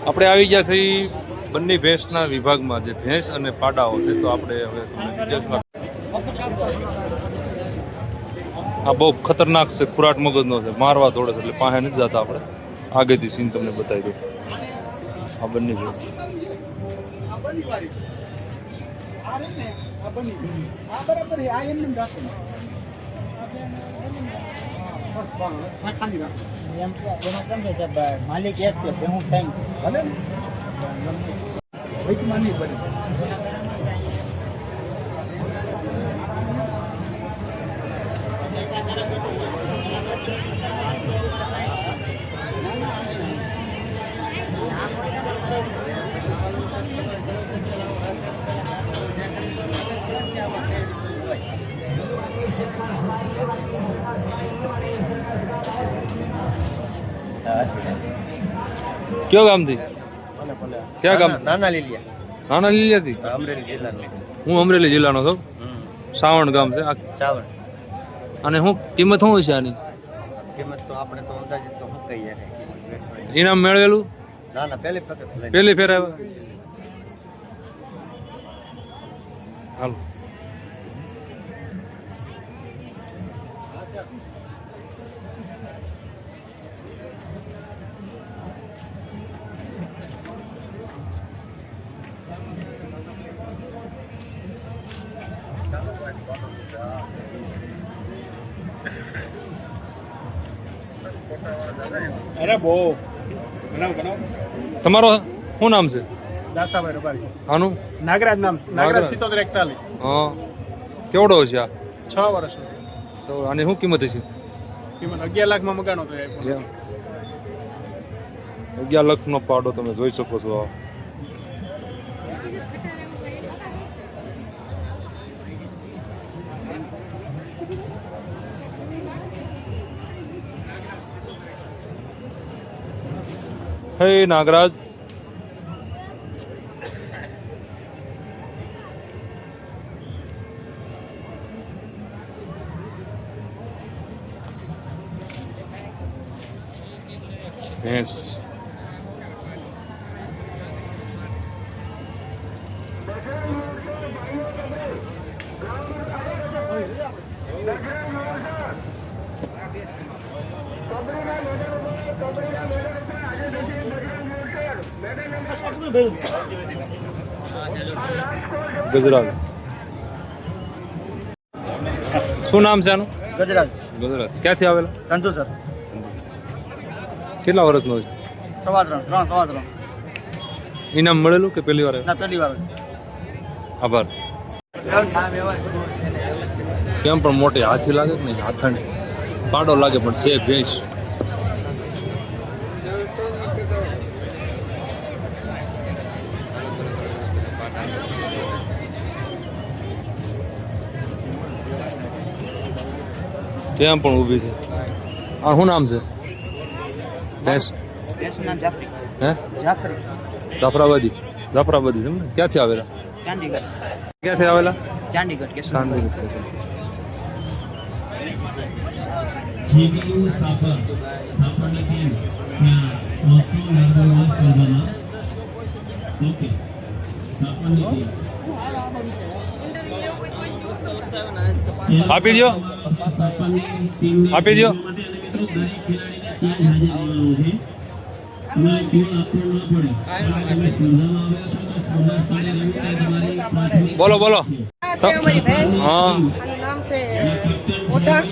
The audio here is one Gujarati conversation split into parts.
આપણે આવી ગયા છે બંને ભેંસના વિભાગમાં, જે ભેંસ અને પાડાઓ છે. તો આપણે હવે તમને ડિટેલ્સમાં, આ બહુ ખતરનાક છે, ખુરાટ મગજનો છે, મારવા દોડે છે, એટલે પાસે નથી જતા. આપણે આગળથી સીન તમને બતાવી દઉં. આ બંને ભેંસ માલિક એક છે હું ટાઈમ ભલે માની પડે. કયો ગામથી? ક્યાં ગામ? નાના લીલિયા. નાના લીલિયાથી? અમરેલી જિલ્લાનો. હું અમરેલી જિલ્લાનો છું. સાવણ ગામ છે. સાવણ. અને શું કિંમત શું છે આની? કિંમત તો આપણે તો અંદાજિત તો શું કહીએ. ઇનામ મેળવેલું? ના ના, પહેલી વખત પહેલી ફેર આવ્યા. હાલો. અરે બહુ બનાવ બનાવ. તમારો શું નામ છે? દાસાભાઈ રબારી. આનું નાગરાજ નામ છે. નાગરાજ 7741. હા. કેવડો છે આ? 6 વર્ષ. તો આની શું કિંમત છે? કિંમત 11 લાખમાં મગાનો તો 11 લાખનો પાડો તમે જોઈ શકો છો. હે નાગરાજ, ભેંસ ગુજરાત. શું નામ છે આનું? ગુજરાત. ગુજરાત. ક્યાંથી આવેલા? કંજુ સર. કેટલા વર્ષનો છે? 3.3. ઇનામ મળેલું કે પહેલી વાર? ના, પહેલી વાર. આભાર. કેમ પણ મોટી હાથી લાગે કે નહીં? હાથણ પાડો લાગે પણ છે ભેંસ. કેમ પણ ઊભી છે. આ શું નામ છે? ભેંસ નામ જાફરી. હે? જાફરી. જાફરાબાદી. જાફરાબાદી છે ને? ક્યાંથી આવેલા? ચાંદીગઢ. ક્યાંથી આવેલા? ચાંદીગઢ કે ચાંદીગઢ. જીબીયુ સાપર સાપરની ટીમ ત્યાં વસ્તુ નર્મદા સર્વના ઓકે સાપરની ટીમ આપી દો. આપી દો. બોલો બોલો. હા. નામ છે ઓઢણ.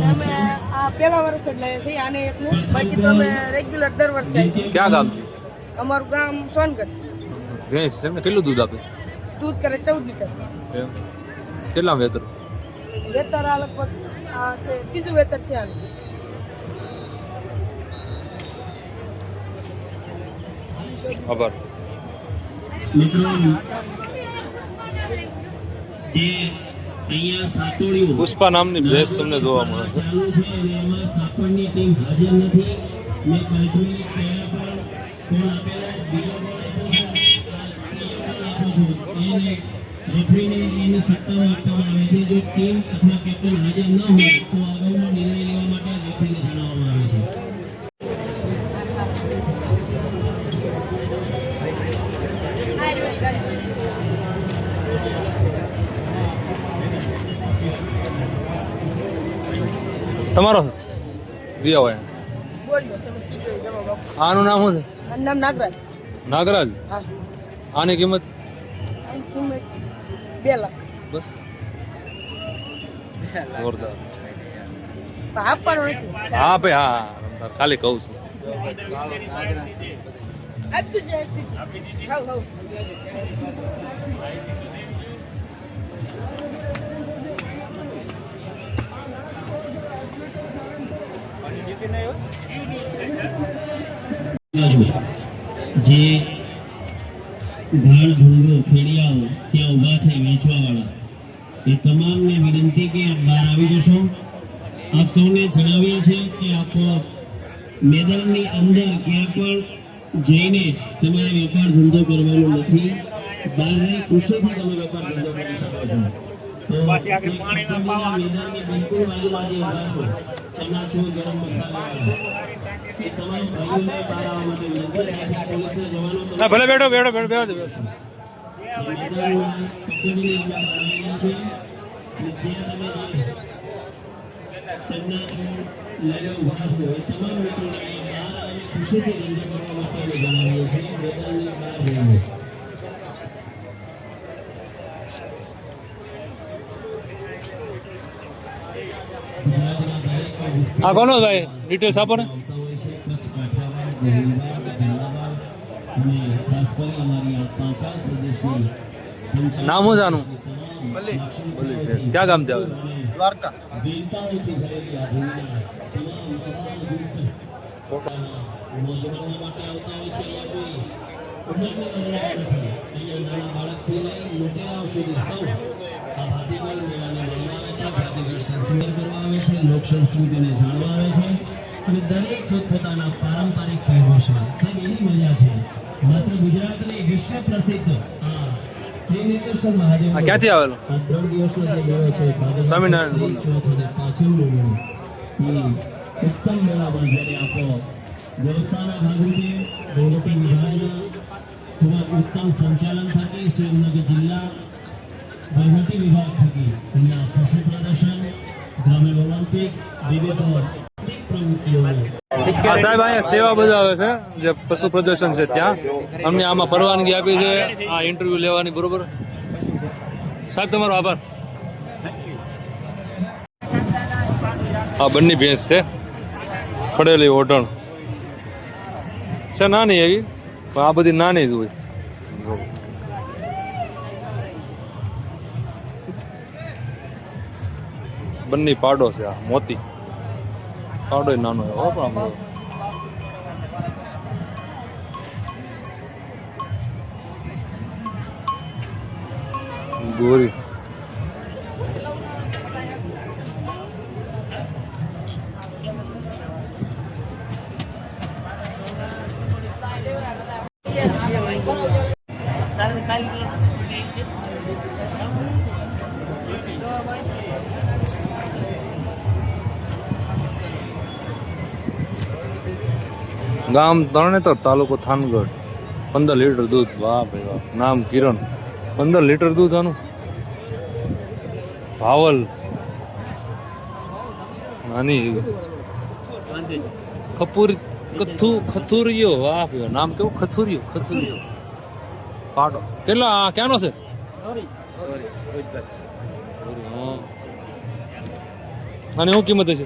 અમે આ પહેલા વર્ષ જ લઈએ છીએ આને એકનું. બાકી તો અમે રેગ્યુલર દર વર્ષે આવીએ છીએ. ક્યાં ગામથી? અમારું ગામ સોનગઢ. ભેંસ છે ને? કેટલું દૂધ આપે? દૂધ કરે 14 લીટર. એમ. કેટલા વેતર? વેતર આ લગભગ આ છે ત્રીજું વેતર છે આનું. આભાર. મિત્રો જે અહીંયા સાતોડીઓ પુષ્પા નામની ભેંસ તમને જોવા મળે છે. ચાલુ છે અને એમાં સાપણની ટીમ હાજર નથી. મેં કાશ્મીરી પહેલા પણ ફોન આપેલો, બીજો પણ આપ્યો છે. એને રેફરીને એની સત્તાઓ આપવામાં આવે છે. જો ટીમ અથવા કેપ્ટન હાજર ન હોય તો આગળનો નિર્ણય લેવા માટે રેફરીને જણાવવામાં આવે છે. તમારો રિયા હોય બોલજો તમે કીધું જવાબ આપો. આનું નામ શું છે આનું નામ નાગરાજ. નાગરાજ હા. આની કિંમત આની કિંમત 2 લાખ. બસ જોરદાર પણ આપવાનું નથી. હા ભાઈ હા ખાલી કહું છું આપી દે. હાવ હાવ. જે ભાડ ભૂંગો ફેડિયાઓ ત્યાં ઊભા છે વેચવાવાળા એ તમામને વિનંતી કે આપ બહાર આવી જશો. આપ સૌને જણાવીએ છીએ કે આપ મેદાનની અંદર ક્યાં પણ જઈને તમારે વેપાર ધંધો કરવાનો નથી. બહાર રહી ખુશીથી તમે વેપાર ધંધો કરી શકો છો. તો મેદાનની બિલકુલ બાજુમાં જે ઊભા છો ચનાચૂર ગરમ મસાલા એ તમામ ભાઈઓને બહાર આવવા માટે વિનંતી. અહીંથી પોલીસના જવાનો હા ભલે બેઠો બેઠો બેઠો બેઠો બેઠો મેદાનમાં પકડીને એમના બનાવેલા છે અને ત્યાં તમે ચનાચૂર લઈને ઊભા છો એ તમામ મિત્રોને અહીંયા બહાર આવીને ખુશીથી ધંધો કરવા માટે અમે જણાવીએ છીએ. મેદાનની બહાર જઈને ગુજરાતના દરેક વિસ્તાર આ કોનો ભાઈ ડિટેલ્સ આપો ને આવતા હોય છે. કચ્છ, કાઠિયાવાડ, ગોહિલવાડ, જલાલાબાદ અને ખાસ કરી અમારી આ પાંચાલ પ્રદેશની પંચાયત નામ શું છે આનું તમામ ક્યાં ગામથી આવે દ્વારકા. વીરતાઓથી ભરેલી આ ભૂમિના તમામ સવાલ મોજ માણવા માટે આવતા હોય છે. અહીંયા કોઈ ઉંમરની મર્યાદા નથી. અહીંયા નાના બાળકથી લઈ મોટેરાઓ સુધી સૌ આ ભાતીગળ મેળાને માણવા આવે છે. ભાતીગળ સંસ્કૃતિ કરવા આવે છે. લોક સંસ્કૃતિને જાણવા આવે છે અને દરેક પોતપોતાના પારંપરિક પહેરવેશ સાહેબ એની મજા છે. માત્ર ગુજરાતની વિશ્વ પ્રસિદ્ધ આ ત્રિનેત્રેશ્વર મહાદેવ આ ક્યાંથી આવેલું આ 3 દિવસનો જે મેળો છે સ્વામિનારાયણ ભાદરવા ચોથ અને પાંચમનો મેળો એ ઉત્તમ મેળામાં જ્યારે આપો વ્યવસ્થાના ભાગરૂપે વહીવટી વિભાગના ખૂબ જ ઉત્તમ સંચાલન થકી સુરેન્દ્રનગર જિલ્લા વહીવટી વિભાગ થકી અહીંયા પશુ પ્રદર્શન ગ્રામીણ ઓલિમ્પિક્સ વિવિધ પ્રવૃત્તિઓ આ સાહેબ અહીંયા સેવા બજાવે છે જે પશુ પ્રદર્શન છે ત્યાં અમને આમાં પરવાનગી આપી છે આ ઇન્ટરવ્યુ લેવાની બરોબર સાહેબ તમારો આભાર આ બંને ભેંસ છે ખડેલી ઓઢણ છે નાની એવી પણ આ બધી નાની જ હોય બંને પાડો છે આ મોતી પાડો નાનો એવો પણ આમ ગોરી ગામ તરણેતર તાલુકો થાનગઢ 15 લીટર દૂધ વાહ ભાઈ વાહ નામ કિરણ 15 લીટર દૂધ આનું ભાવલ નાની ખથુરિયો વાહ ભાઈ વાહ. નામ કેવું ખથુરિયો પાડો કેટલા ક્યાંનો છે હા. અને શું કિંમત છે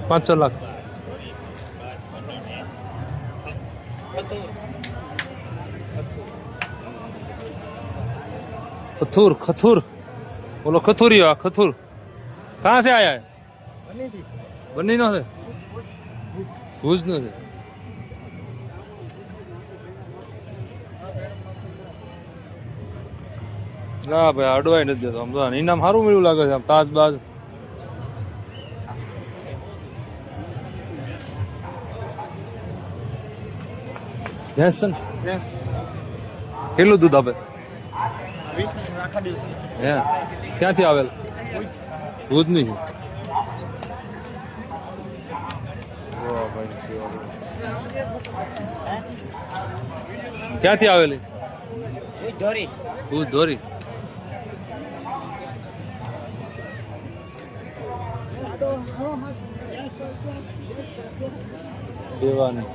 5-6 લાખ खथुर बोलो खथुरी खथुर कहाँ से आया है बनी नो से भूज नो से ના ભાઈ અડવાય નથી જતો આમ તો ઇનામ સારું મળ્યું લાગે છે આમ તાજ બાજ ભેંસ છે ને કેટલું દૂધ આપે આખા દિવસે હે ક્યાંથી આવેલ ભુજ ની ક્યાંથી આવેલી ભુજ ધોરી દેવાની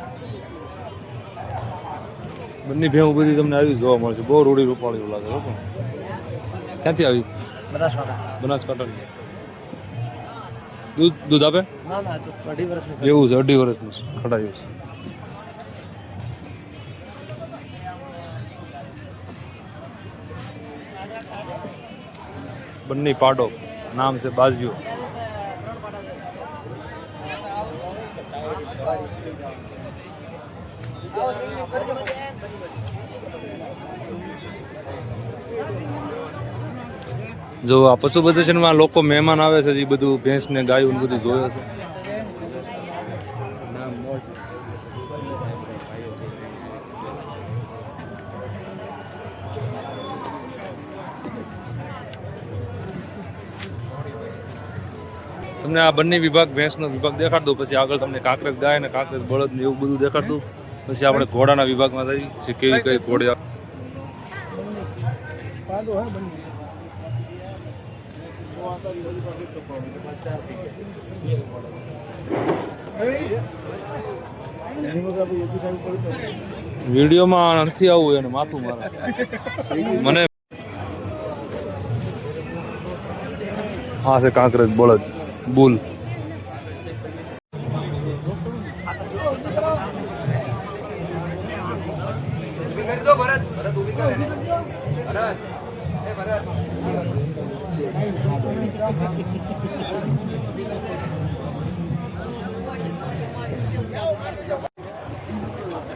બંને ભેવું બધી તમને આવી જોવા મળશે. બહુ રૂડી રૂપાળી લાગે છે પણ ક્યાંથી આવી? બનાસકાંઠાની. દૂધ આપે? એવું છે, 2.5 વર્ષનું ખડાયું છે. બંને પાડો, નામ છે બાજીઓ. જો આ પશુ પ્રદર્શનમાં લોકો મહેમાન આવે છે એ બધું ભેંસ ને ગાયું બધું જોવે છે. તમને આ બંને વિભાગ ભેંસનો વિભાગ દેખાડ દઉં, પછી આગળ તમને કાંકરેજ ગાય ને કાંકરેજ બળદ ને એવું બધું દેખાડ દઉં. પછી આપણે ઘોડાના વિભાગમાં થઈ છે, કેવી કઈ ઘોડી. વિડીયોમાં નથી આવવું એને માથું મારે મને. હા છે કાંકરેજ બળદ બુલ.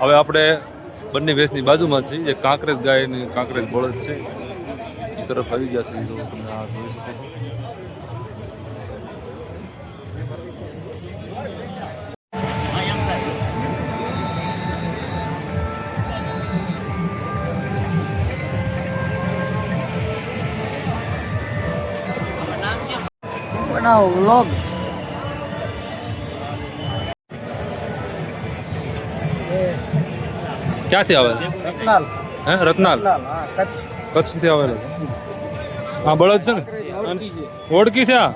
હવે આપણે બંને ભેંસની બાજુમાં છીએ. જે કાંકરેજ ગાય ને કાંકરેજ બળદ છે એ તરફ આવી ગયા છે. તો તમે આ જોઈ શકો છો. બનાવો વ્લોગ. ક્યાંથી આવેલા? રત્નાલ. હે રત્નાલ? હા, કચ્છ. કચ્છથી આવેલા છે. આ બળદ છે ને? ઓળખી છે આ?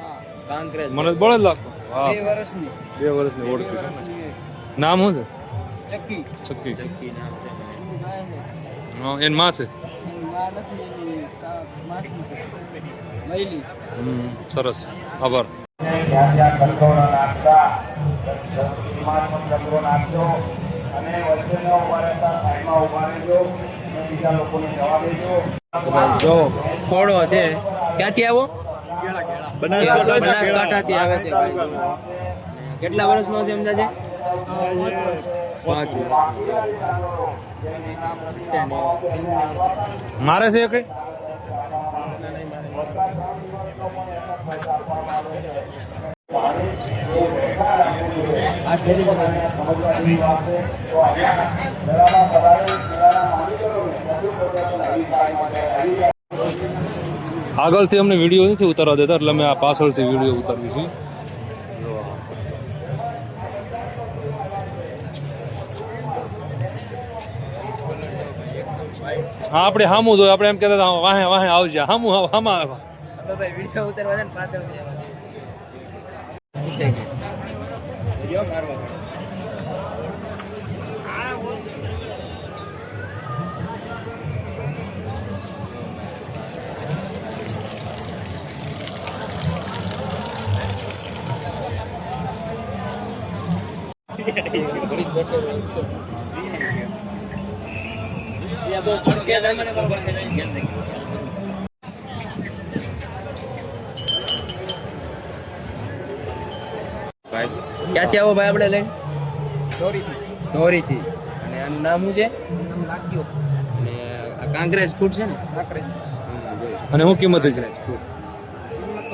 મને બળદ લાગતો. હા, 2 વર્ષની. 2 વર્ષની ઓળખી છે. નામ શું છે? ચક્કી. ચક્કી. હા, એની માં છે. સરસ, આભાર. જો ખોડો છે. ક્યાંથી આવો? બનાસકાંઠાથી આવે છે ભાઈ. કેટલા વર્ષનો છે અંદાજે? 5 વર્ષ. મારે છે કઈ? આગળથી અમને વિડીયો નથી ઉતારવા દેતા એટલે અમે આ પાછળથી વિડીયો ઉતારવી છીએ. હા, આપણે હામું જોઈએ. આપણે એમ કહેતા હતા વાહે વાહે આવજે. હામું હામા આવ્યા. ભાઈ વિડીયો ઉતારવા છે ને પાછળથી આવે છે. વિડીયો મારવા ક્યાંથી આવો ભાઈ આપણે લઈને? ધોરીથી. અને આનું નામ શું છે? અને આ કાંકરેજ ફૂડ છે ને? અને શું કિંમત છે?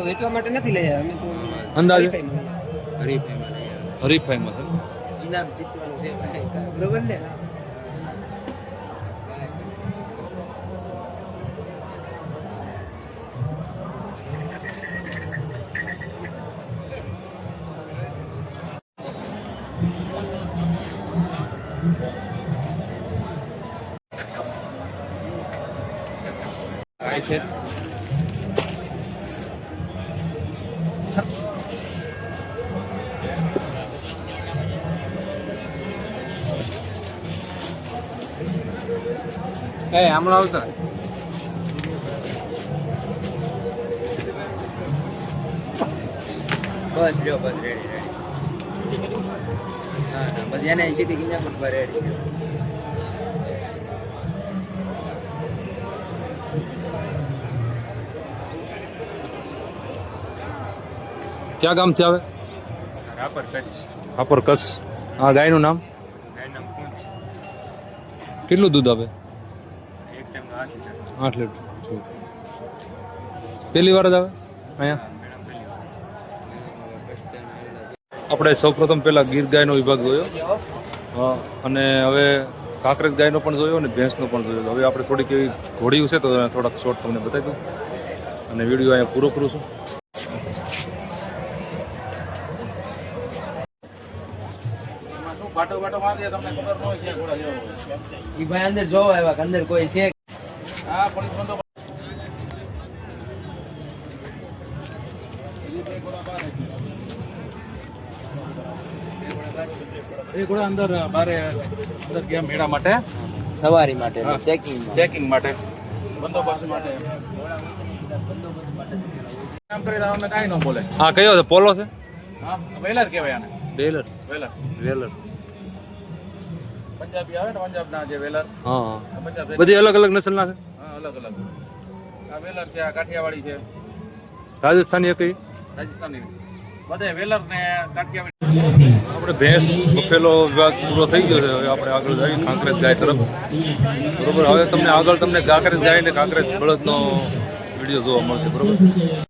વેચવા માટે નથી લઈ આવ્યા અમે તો. અંદાજે હરીફાઈમાં હરીફાઈમાં છે. ઇનામ જીતવાનું છે બરોબર ને? છે એ હમણાં આવતા બસ જો બસ રેડી હા ના બસ એને સીધી કિંજાકોટ પર રેડી ક્યાં ગામથી આવે રાપર કચ્છ હાપર કચ્છ આ ગાયનું નામ એનું પૂંછ કેટલું દૂધ આપે એક ટાઈમ 8 લીટર પહેલી વાર જ આવે અહીંયા આપણે સૌપ્રથમ પહેલા ગીર ગાયનો વિભાગ જોયો હા અને હવે કાંકરેજ ગાયનો પણ જોયો અને ભેંસનો પણ જોયો હવે આપણે થોડીક એવી ઘોડીયું છે તો થોડાક શોર્ટ તમને બતાવી દઉં અને વિડીયો અહીંયા પૂરો કરું છું ઈ ભાઈ અંદર જોવા આવ્યા કે અંદર કોઈ છે અંદર બારે અંદર ગયા મેળા માટે સવારી માટે ચેકિંગ ચેકિંગ માટે બંદોબસ્ત માટે કામ કરી તમને કાંઈ ન બોલે હા કયો છે પોલો છે હા વેલર કહેવાય આને બેલર વેલર વેલર પંજાબી આવે ને પંજાબના જે વેલર હા હા પંજાબ બધી અલગ અલગ નસલના છે હા અલગ અલગ આ વેલર છે આ કાઠિયાવાડી છે રાજસ્થાની કઈ રાજસ્થાની બધે વેલર ને કાઠિયાવાડી આપણે ભેંસ બફેલો વિભાગ પૂરો થઈ ગયો છે હવે આપણે આગળ જઈએ કાંકરેજ ગાય તરફ બરોબર હવે તમને આગળ તમને કાંકરેજ ગાય ને કાંકરેજ બળદનો વિડીયો જોવા મળશે બરોબર